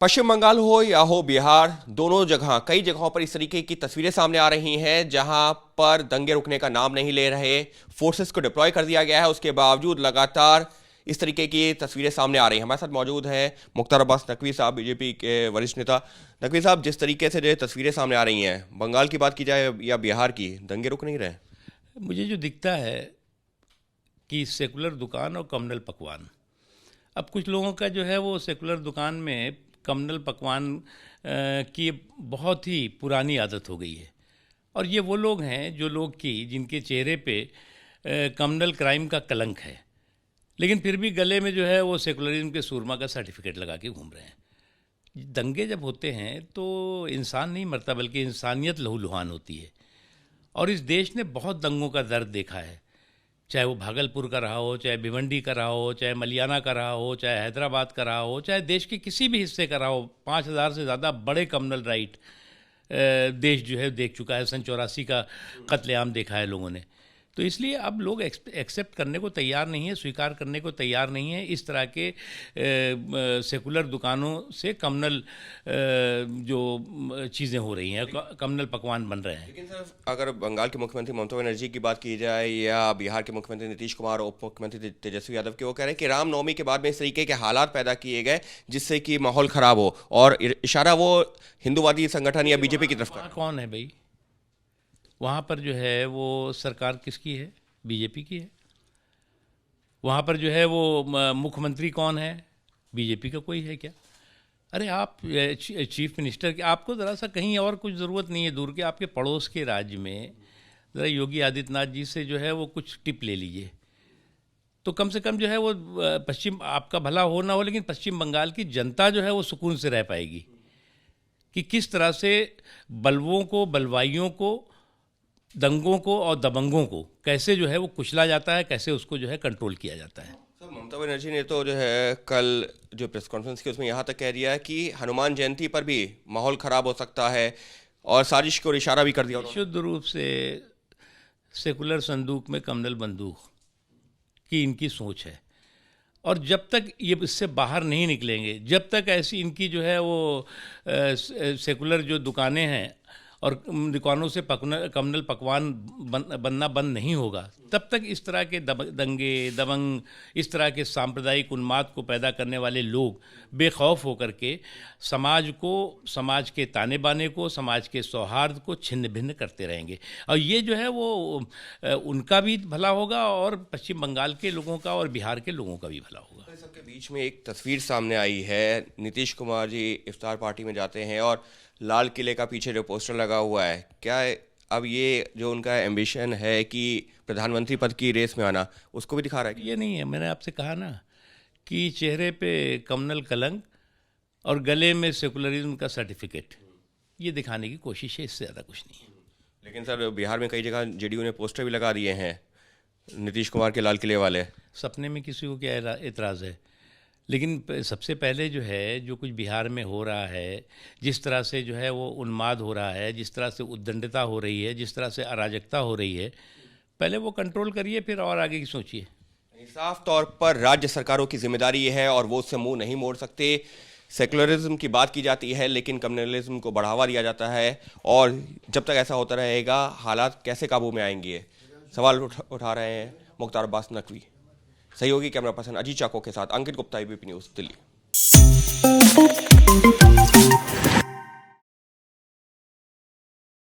पश्चिम बंगाल हो या हो बिहार, दोनों जगह कई जगहों पर इस तरीके की तस्वीरें सामने आ रही हैं जहां पर दंगे रुकने का नाम नहीं ले रहे। फोर्सेस को डिप्लॉय कर दिया गया है, उसके बावजूद लगातार इस तरीके की तस्वीरें सामने आ रही हैं। हमारे साथ मौजूद है मुख्तार अब्बास नकवी साहब, बीजेपी के वरिष्ठ नेता। नकवी साहब, जिस तरीके से जो तस्वीरें सामने आ रही हैं, बंगाल की बात की जाए या बिहार की, दंगे रुक नहीं रहे। मुझे जो दिखता है कि सेकुलर दुकान और कम्युनल पकवान, अब कुछ लोगों का जो है वो सेकुलर दुकान में कम्युनल पकवान की बहुत ही पुरानी आदत हो गई है। और ये वो लोग हैं जो लोग की जिनके चेहरे पे कम्युनल क्राइम का कलंक है, लेकिन फिर भी गले में जो है वो सेकुलरिज्म के सूरमा का सर्टिफिकेट लगा के घूम रहे हैं। दंगे जब होते हैं तो इंसान नहीं मरता, बल्कि इंसानियत लहूलुहान होती है। और इस देश ने बहुत दंगों का दर्द देखा है, चाहे वो भागलपुर का रहा हो, चाहे भिवंडी का रहा हो, चाहे मलियाना का रहा हो, चाहे हैदराबाद का रहा हो, चाहे देश के किसी भी हिस्से का रहा हो। 5,000 से ज़्यादा बड़े कम्युनल राइट देश जो है देख चुका है। सन 84 का कत्लेआम देखा है लोगों ने। तो इसलिए अब लोग एक्सेप्ट करने को तैयार नहीं है, स्वीकार करने को तैयार नहीं है इस तरह के सेकुलर दुकानों से कम्युनल जो चीज़ें हो रही हैं, कम्युनल पकवान बन रहे हैं। लेकिन सर, अगर बंगाल के मुख्यमंत्री ममता बनर्जी की बात की जाए या बिहार के मुख्यमंत्री नीतीश कुमार, उप मुख्यमंत्री तेजस्वी यादव के, वो कह रहे हैं कि रामनवमी के बाद में इस तरीके के हालात पैदा किए गए जिससे कि माहौल खराब हो, और इशारा वो हिंदूवादी संगठन या बीजेपी की तरफ कर। कौन है भाई वहाँ पर? जो है वो सरकार किसकी है? बीजेपी की है। वहाँ पर जो है वो मुख्यमंत्री कौन है? बीजेपी का कोई है क्या? अरे आप चीफ मिनिस्टर के, आपको ज़रा सा कहीं और कुछ ज़रूरत नहीं है दूर के, आपके पड़ोस के राज्य में ज़रा योगी आदित्यनाथ जी से जो है वो कुछ टिप ले लीजिए, तो कम से कम जो है वो पश्चिम, आपका भला हो ना हो, लेकिन पश्चिम बंगाल की जनता जो है वो सुकून से रह पाएगी कि किस तरह से बलवों को, बलवाइयों को, दंगों को और दबंगों को कैसे जो है वो कुचला जाता है, कैसे उसको जो है कंट्रोल किया जाता है। सर, ममता बनर्जी ने तो जो है कल जो प्रेस कॉन्फ्रेंस की उसमें यहाँ तक कह दिया है कि हनुमान जयंती पर भी माहौल खराब हो सकता है, और साजिश को इशारा भी कर दिया। शुद्ध रूप से सेकुलर संदूक में कम्युनल बंदूक की इनकी सोच है। और जब तक ये इससे बाहर नहीं निकलेंगे, जब तक ऐसी इनकी जो है वो सेकुलर जो दुकानें हैं और दुकानों से कम्युनल पकवान बनना बंद नहीं होगा, तब तक इस तरह के दंगे दबंग, इस तरह के सांप्रदायिक उन्माद को पैदा करने वाले लोग बेखौफ होकर के समाज को, समाज के ताने बाने को, समाज के सौहार्द को छिन्न भिन्न करते रहेंगे। और ये जो है वो उनका भी भला होगा और पश्चिम बंगाल के लोगों का और बिहार के लोगों का भी भला होगा। इस सबके बीच में एक तस्वीर सामने आई है, नीतीश कुमार जी इफ्तार पार्टी में जाते हैं और लाल किले का पीछे जो पोस्टर लगा हुआ है, क्या अब ये जो उनका एम्बिशन है कि प्रधानमंत्री पद की रेस में आना, उसको भी दिखा रहा है? ये नहीं है, मैंने आपसे कहा ना कि चेहरे पे कम्युनल कलंक और गले में सेकुलरिज्म का सर्टिफिकेट, ये दिखाने की कोशिश है, इससे ज़्यादा कुछ नहीं है। लेकिन सर, बिहार में कई जगह जेडीयू ने पोस्टर भी लगा दिए हैं नीतीश कुमार के लाल किले वाले। सपने में किसी को क्या एतराज़ है? लेकिन सबसे पहले जो है, जो कुछ बिहार में हो रहा है, जिस तरह से जो है वो उन्माद हो रहा है, जिस तरह से उद्दंडता हो रही है, जिस तरह से अराजकता हो रही है, पहले वो कंट्रोल करिए, फिर और आगे की सोचिए। साफ तौर पर राज्य सरकारों की जिम्मेदारी है और वो उससे मुंह नहीं मोड़ सकते। सेकुलरिज्म की बात की जाती है लेकिन कम्युनलिज्म को बढ़ावा दिया जाता है, और जब तक ऐसा होता रहेगा हालात कैसे काबू में आएंगे? सवाल उठा रहे हैं मुख्तार अब्बास नकवी। सहयोगी कैमरा पर्सन अजीत चाको के साथ अंकित गुप्ता, एबीपी न्यूज़, दिल्ली।